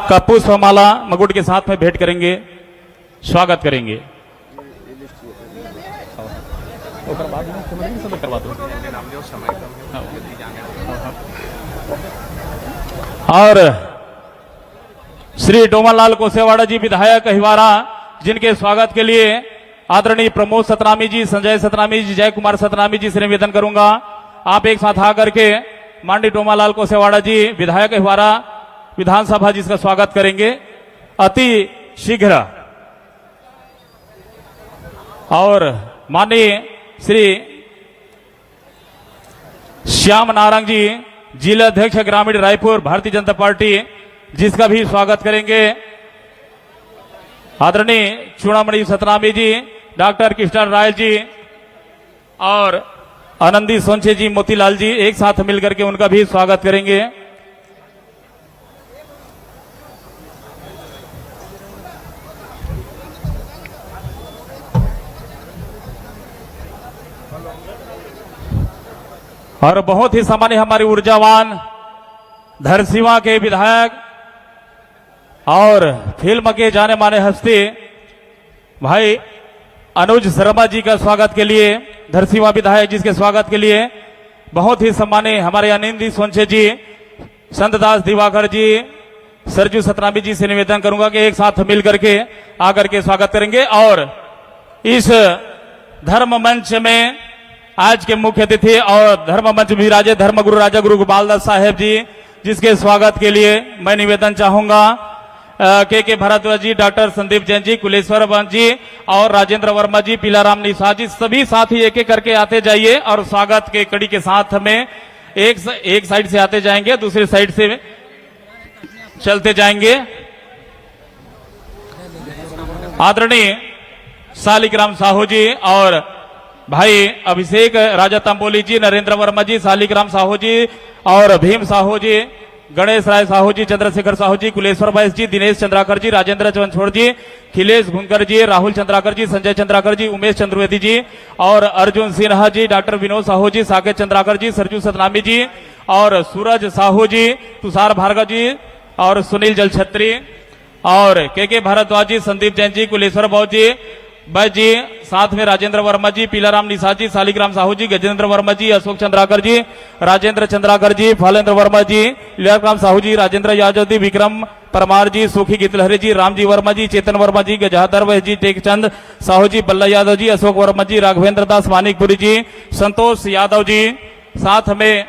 का पुष्पमाला मकुट के साथ में भेंट करेंगे, स्वागत करेंगे। और श्री डोमनलाल कोसेवाड़ा जी विधायक हिवारा, जिनके स्वागत के लिए आदरणीय प्रमोद सतनामी जी, संजय सतनामी जी, जय कुमार सतनामी जी से निवेदन करूंगा आप एक साथ आकर के माननीय डोमनलाल कोसेवाड़ा जी विधायक हिवारा विधानसभा जी का स्वागत करेंगे अति शीघ्र। और माननीय श्री श्याम नारंग जी, जिला अध्यक्ष ग्रामीण रायपुर भारतीय जनता पार्टी, जिसका भी स्वागत करेंगे। आदरणीय चूड़ामणि सतनामी जी, डॉक्टर कृष्ण राय जी और आनंदी सोनचे जी, मोतीलाल जी एक साथ मिलकर के उनका भी स्वागत करेंगे। और बहुत ही सामान्य हमारे ऊर्जावान धरसीवा के विधायक और फिल्म के जाने माने हस्ती भाई अनुज शर्मा जी का स्वागत के लिए, धरसीवा विधायक जिसके स्वागत के लिए बहुत ही सम्मानीय हमारे आनंदी सोनचे जी, संतदास दिवाकर जी, सरजू सतनामी जी से निवेदन करूंगा कि एक साथ मिलकर के आकर के स्वागत करेंगे। और इस धर्म मंच में आज के मुख्य अतिथि और धर्म मंच विराजे धर्मगुरु राजा गुरु गोपालदास साहेब जी, जिसके स्वागत के लिए मैं निवेदन चाहूंगा के भारद्वाज जी, डॉक्टर संदीप जैन जी, कुलेश्वर वंश जी और राजेंद्र वर्मा जी, पीलाराम निशा जी, सभी साथी एक एक करके आते जाइए और स्वागत के कड़ी के साथ में एक साइड से आते जाएंगे, दूसरी साइड से चलते जाएंगे। आदरणीय शालिग्राम साहू जी और भाई अभिषेक राजा तंबोली जी, नरेंद्र वर्मा जी, शालिग्राम साहू जी और भीम साहू जी, गणेश राय साहू जी, चंद्रशेखर साहू जी, कुलेश्वर बैस जी, दिनेश चंद्राकर जी, राजेंद्र चंद्रछोड़ जी, खिलेश घुनकर जी, राहुल चंद्राकर जी, संजय चंद्राकर जी, उमेश चंद्रवेदी जी और अर्जुन सिन्हा जी, डॉक्टर विनोद साहू जी, साकेत चंद्राकर जी, सरजू सतनामी जी और सूरज साहू जी, तुषार भार्गव जी और सुनील जलछत्री और के भारद्वाज जी, संदीप जैन जी, कुलेश्वर बाबू जी, बैस जी, साथ में राजेंद्र वर्मा जी, पीलाराम निशा जी, शालिग्राम साहू जी, गजेंद्र वर्मा जी, अशोक चंद्राकर जी, राजेंद्र चंद्राकर जी, फलेंद्र वर्मा जी, लीलाराम साहू जी, राजेंद्र यादव जी, विक्रम परमार जी, सुखी गीतलहरी जी, रामजी वर्मा जी, चेतन वर्मा जी, गजाधर वैस जी, टेकचंद साहू जी, बल्ला यादव जी, अशोक वर्मा जी, राघवेंद्र दास मानिकपुरी जी, संतोष यादव जी, साथ में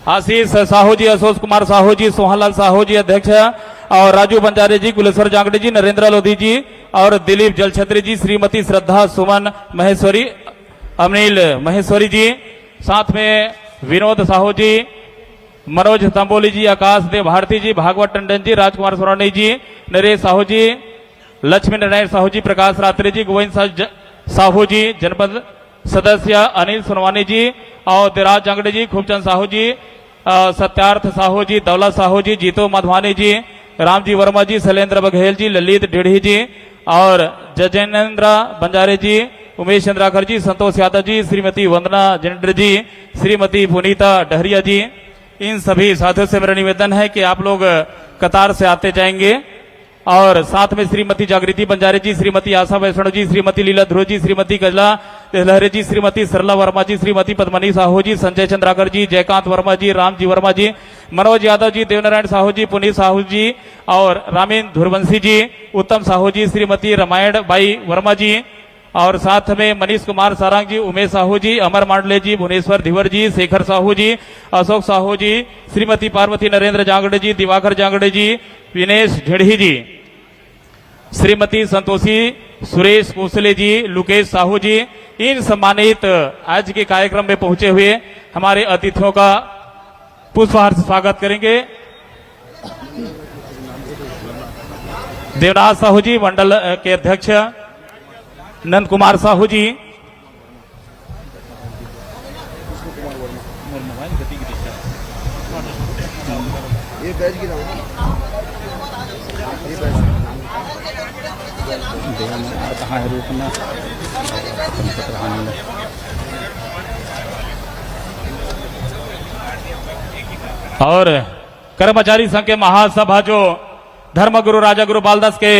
आशीष साहू जी, अशोक कुमार साहू जी, सोहनलाल साहू जी अध्यक्ष और राजू बंजारे जी, कुलेश्वर जांगड़े जी, नरेंद्र लोधी जी और दिलीप जलछत्री जी, श्रीमती श्रद्धा सुमन महेश्वरी, अनिल महेश्वरी जी, साथ में विनोद साहू जी, मनोज तंबोली जी, आकाश देव भारती जी, भागवत टंडन जी, राजकुमार सोरानी जी, नरेश साहू जी, लक्ष्मी नारायण साहू जी, प्रकाश रात्रि जी, गोविंद साहू जी, जनपद सदस्य अनिल सोनवानी जी और दिराज जांगड़े जी, खूबचंद साहू जी, सत्यार्थ साहू जी, दौलत साहू जी, जीतो मधवानी जी, रामजी वर्मा जी, शैलेंद्र बघेल जी, ललित ढेढ़ी जी और जजेंद्र बंजारे जी, उमेश चंद्राकर जी, संतोष यादव जी, श्रीमती वंदना जेंडर जी, श्रीमती पुनीता डहरिया जी, इन सभी साथियों से मेरा निवेदन है कि आप लोग कतार से आते जाएंगे। और साथ में श्रीमती जागृति बंजारे जी, श्रीमती आशा वैष्णव जी, श्रीमती लीला ध्रुव जी, श्रीमती गजला लहरे जी, श्रीमती सरला वर्मा जी, श्रीमती पद्मनी साहू जी, संजय चंद्राकर जी, जयकांत वर्मा जी, रामजी वर्मा जी, मनोज यादव जी, देवनारायण साहू जी, पुनीत साहू जी और रामीन धुरवंशी जी, उत्तम साहू जी, श्रीमती रामायण बाई वर्मा जी और साथ में मनीष कुमार सारंग जी, उमेश साहू जी, अमर मांडले जी, भुवनेश्वर धिवर जी, शेखर साहू जी, अशोक साहू जी, श्रीमती पार्वती नरेंद्र जांगड़े जी, दिवाकर जांगड़े जी, विनेश ढेढ़ी जी, श्रीमती संतोषी सुरेश कोसले जी, लुकेश साहू जी, इन सम्मानित आज के कार्यक्रम में पहुंचे हुए हमारे अतिथियों का पुष्पहार से स्वागत करेंगे। देवनाथ साहू जी, मंडल के अध्यक्ष नंद कुमार साहू जी, और कर्मचारी संघ के महासभा जो धर्मगुरु राजा गुरु बालदास के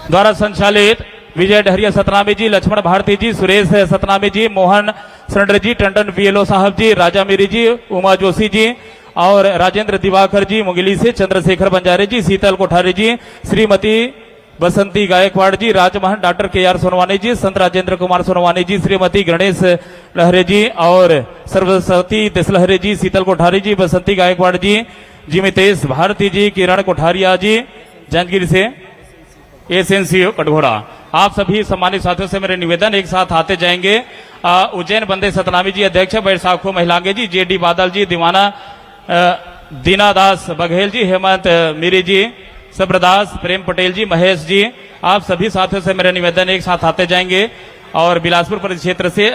द्वारा संचालित विजय डहरिया सतनामी जी, लक्ष्मण भारती जी, सुरेश सतनामी जी, मोहन सरेंडर जी, टंडन बीएलओ साहब जी, राजा मीरी जी, उमा जोशी जी और राजेंद्र दिवाकर जी मुंगेली से, चंद्रशेखर बंजारे जी, शीतल कोठारी जी, श्रीमती बसंती गायकवाड़ जी, राजमहन डॉक्टर के.आर. सोनवानी जी, संत राजेंद्र कुमार सोनवानी जी, श्रीमती गणेश लहरे जी और सरस्वती देसलहरे जी, शीतल कोठारी जी, बसंती गायकवाड़ जी, जिमितेश भारती जी, किरण कोठारिया जी, जांजगीर से, एसएनसीओ कटघोरा। आप सभी सम्मानित साथियों से मेरे निवेदन, एक साथ आते जाएंगे। उज्जैन बंदे सतनामी जी अध्यक्ष, बैसाखो महिलांगे जी, जेडी बादल जी, दीवाना दीनादास बघेल जी, हेमंत मीरी जी, सब्रदास प्रेम पटेल जी, महेश जी, आप सभी साथियों से मेरे निवेदन, एक साथ आते जाएंगे। और बिलासपुर परिक्षेत्र से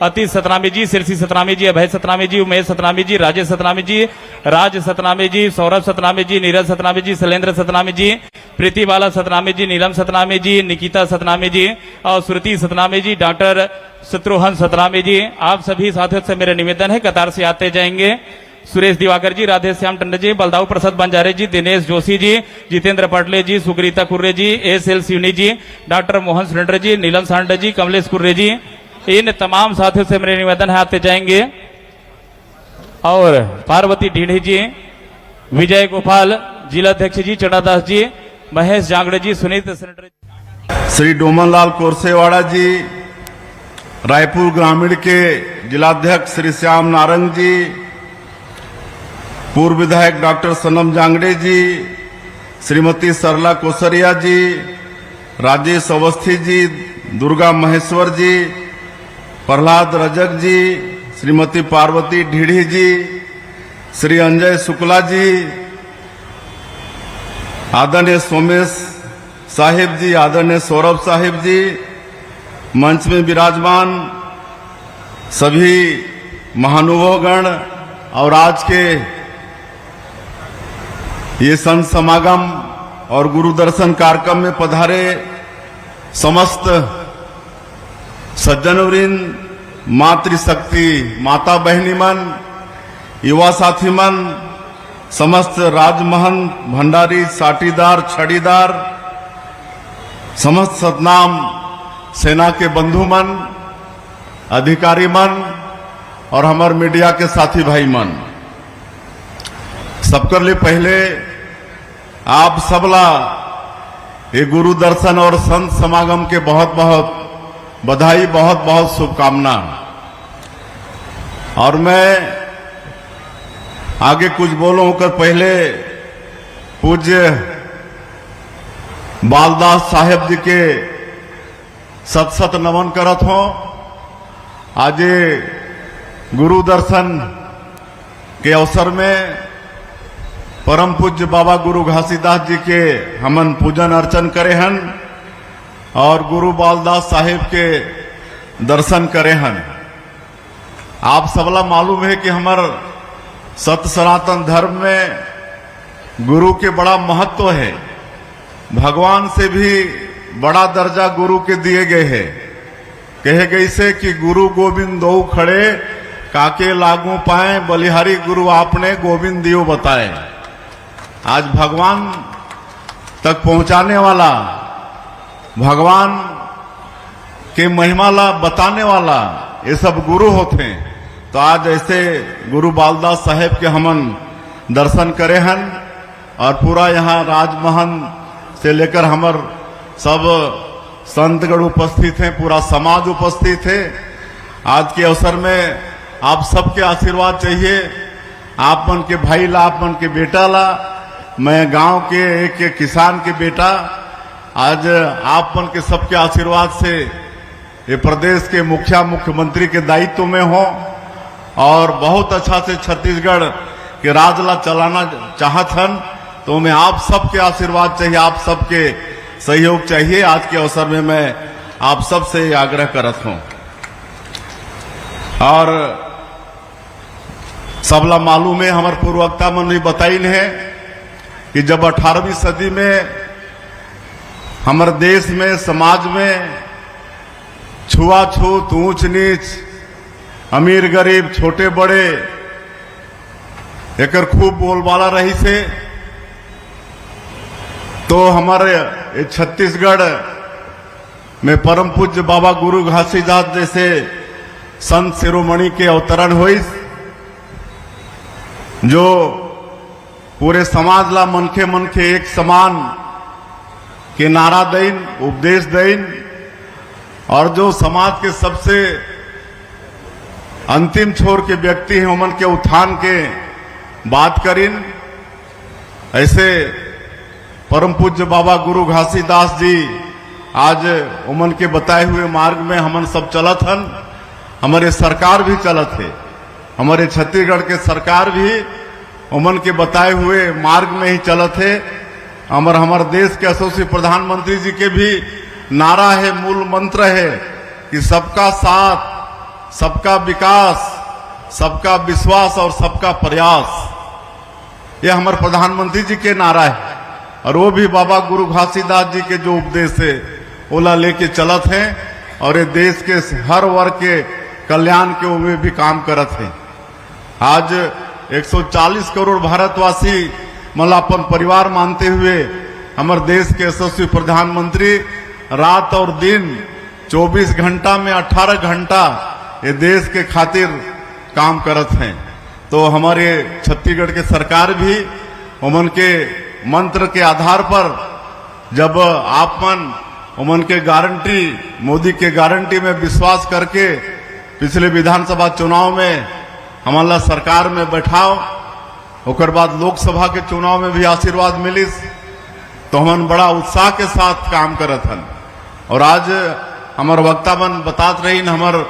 अतीश सतनामी जी, सिरसी सतनामी जी, अभय सतनामी जी, उमेश सतनामी जी, राजेश सतनामी जी, राज सतनामी जी, सौरभ सतनामी जी, नीरज सतनामी जी, शैलेंद्र सतनामी जी, प्रीति बाला सतनामी जी, नीलम सतनामी जी, निकिता सतनामी जी और श्रुति सतनामी जी, डॉक्टर शत्रुघ्न सतनामी जी, आप सभी साथियों से मेरे निवेदन है कतार से आते जाएंगे। सुरेश दिवाकर जी, राधे श्याम टंडन जी, बलदाऊ प्रसाद बंजारे जी, दिनेश जोशी जी, जितेंद्र पटले जी, सुग्रीता कुर्रे जी, एस.एल. सिवनी जी, डॉक्टर मोहन सुरेंद्र जी, नीलम सांडे जी, कमलेश कुर्रे जी, इन तमाम साथियों से मेरे निवेदन है आते जाएंगे। और पार्वती ढीढ़ी जी, विजय गोपाल जिलाध्यक्ष जी, चंडादास जी, महेश जांगड़े जी, सुनीत सेनेटर जी, श्री डोमनलाल कोरसेवाड़ा जी, रायपुर ग्रामीण के जिलाध्यक्ष श्री श्याम नारंग जी, पूर्व विधायक डॉक्टर सनम जांगड़े जी, श्रीमती सरला कोसरिया जी, राजेश अवस्थी जी, दुर्गा महेश्वर जी, प्रहलाद रजक जी, श्रीमती पार्वती ढीढ़ी जी, श्री अंजय शुक्ला जी, आदरणीय सोमेश साहिब जी, आदरणीय सौरभ साहिब जी, मंच में विराजमान सभी महानुभावगण और आज के ये संत समागम और गुरु दर्शन कार्यक्रम में पधारे समस्त सज्जनवृंद, मातृशक्ति माता बहनी मन, युवा साथी मन, समस्त राजमहन भंडारी साटीदार छड़ीदार, समस्त सतनाम सेना के बंधु मन, अधिकारी मन और हमारे मीडिया के साथी भाई मन, सबकर लिए पहले आप सबला ये गुरु दर्शन और संत समागम के बहुत बहुत बधाई, बहुत बहुत शुभकामना। और मैं आगे कुछ बोलूं होकर पहले पूज्य बालदास साहेब जी के सत सत नमन करत हो। आज गुरु दर्शन के अवसर में परम पूज्य बाबा गुरु घासीदास जी के हमन पूजन अर्चन करे हन और गुरु बालदास साहेब के दर्शन करे हन। आप सबला मालूम है कि हमार सत सनातन धर्म में गुरु के बड़ा महत्व है। भगवान से भी बड़ा दर्जा गुरु के दिए गए हैं। कहे गई से कि गुरु गोविंद दो खड़े काके लागू पाए, बलिहारी गुरु आपने गोविंद दियो बताए। आज भगवान तक पहुंचाने वाला, भगवान के महिमा ला बताने वाला ये सब गुरु होते हैं। तो आज ऐसे गुरु बालदास साहेब के हमन दर्शन करे हन और पूरा यहाँ राजमहल से लेकर हमर सब संतगण उपस्थित हैं, पूरा समाज उपस्थित है। आज के अवसर में आप सबके आशीर्वाद चाहिए। आप मन के भाई ला, आप मन के बेटा ला, मैं गांव के एक किसान के बेटा, आज आप मन के सबके आशीर्वाद से ये प्रदेश के मुख्यमंत्री के दायित्व में हो और बहुत अच्छा से छत्तीसगढ़ के राजला चलाना चाहत हन। तो मैं आप सबके आशीर्वाद चाहिए, आप सबके सहयोग चाहिए। आज के अवसर में मैं आप सबसे आग्रह करत हूं। और सबला मालूम है, हमारे पूर्ववक्ता मन भी बताइन है कि जब 18वीं सदी में हमारे देश में, समाज में छुआछूत, ऊंच नीच, अमीर गरीब, छोटे बड़े एकर खूब बोलबाला रही से। तो हमारे ये छत्तीसगढ़ में परम पूज्य बाबा गुरु घासीदास जैसे संत शिरोमणि के अवतरण हुई, जो पूरे समाज ला मनखे मनखे एक समान के नारा देन, उपदेश देन, और जो समाज के सबसे अंतिम छोर के व्यक्ति हैं उमन के उत्थान के बात करिन। ऐसे परम पूज्य बाबा गुरु घासीदास जी आज उमन के बताए हुए मार्ग में हमन सब चलत हन। हमारे सरकार भी चलत है, हमारे छत्तीसगढ़ के सरकार भी उमन के बताए हुए मार्ग में ही चलत है। हमारे देश के यशस्वी प्रधानमंत्री जी के भी नारा है, मूल मंत्र है कि सबका साथ, सबका विकास, सबका विश्वास और सबका प्रयास। यह हमारे प्रधानमंत्री जी के नारा है, और वो भी बाबा गुरु घासीदास जी के जो उपदेश है ओला लेके चलत हैं, और ये देश के हर वर्ग के कल्याण के वे भी काम करत हैं। आज 140 करोड़ भारतवासी मतलब अपन परिवार मानते हुए हमारे देश के यशस्वी प्रधानमंत्री रात और दिन 24 घंटा में 18 घंटा ये देश के खातिर काम करत हैं। तो हमारे छत्तीसगढ़ के सरकार भी उमन के मंत्र के आधार पर जब आप मन उमन के गारंटी, मोदी के गारंटी में विश्वास करके पिछले विधानसभा चुनाव में हमारा सरकार में बैठाओ, ओकर बाद लोकसभा के चुनाव में भी आशीर्वाद मिलिस, तो हमन बड़ा उत्साह के साथ काम करत हन। और आज हमारे वक्तावन बतात रही, हमार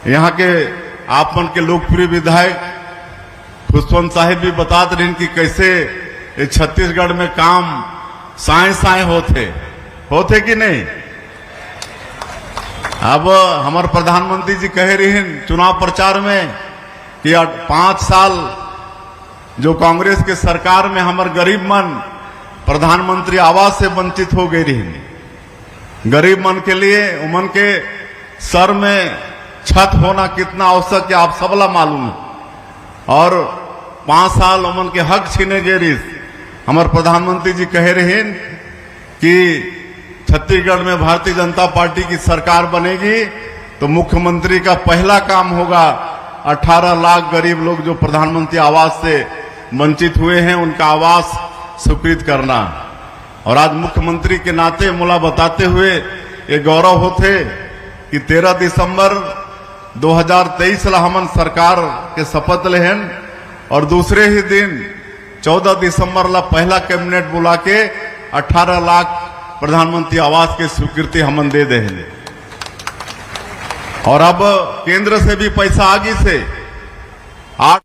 यहाँ के आप मन के लोकप्रिय विधायक खुशवंत साहिब भी बतात रही कि कैसे ये छत्तीसगढ़ में काम साए साए होते कि नहीं। अब हमारे प्रधानमंत्री जी कह रही हैं चुनाव प्रचार में कि 5 साल जो कांग्रेस के सरकार में हमारे गरीब मन प्रधानमंत्री आवास से वंचित हो गई रही। गरीब मन के लिए उमन के सर में छत होना कितना आवश्यक है आप सबला मालूम है, और 5 साल उमन के हक छीने गए रही। हमारे प्रधानमंत्री जी कह रहे हैं कि छत्तीसगढ़ में भारतीय जनता पार्टी की सरकार बनेगी तो मुख्यमंत्री का पहला काम होगा 18 लाख गरीब लोग जो प्रधानमंत्री आवास से वंचित हुए हैं उनका आवास स्वीकृत करना। और आज मुख्यमंत्री के नाते मुला बताते हुए ये गौरव होते कि 13 दिसंबर 2023 ला हमन सरकार के शपथ लेहन, और दूसरे ही दिन 14 दिसंबर ला पहला कैबिनेट बुला के 18 लाख प्रधानमंत्री आवास की स्वीकृति हमन दे दे। और अब केंद्र से भी पैसा आगे से 8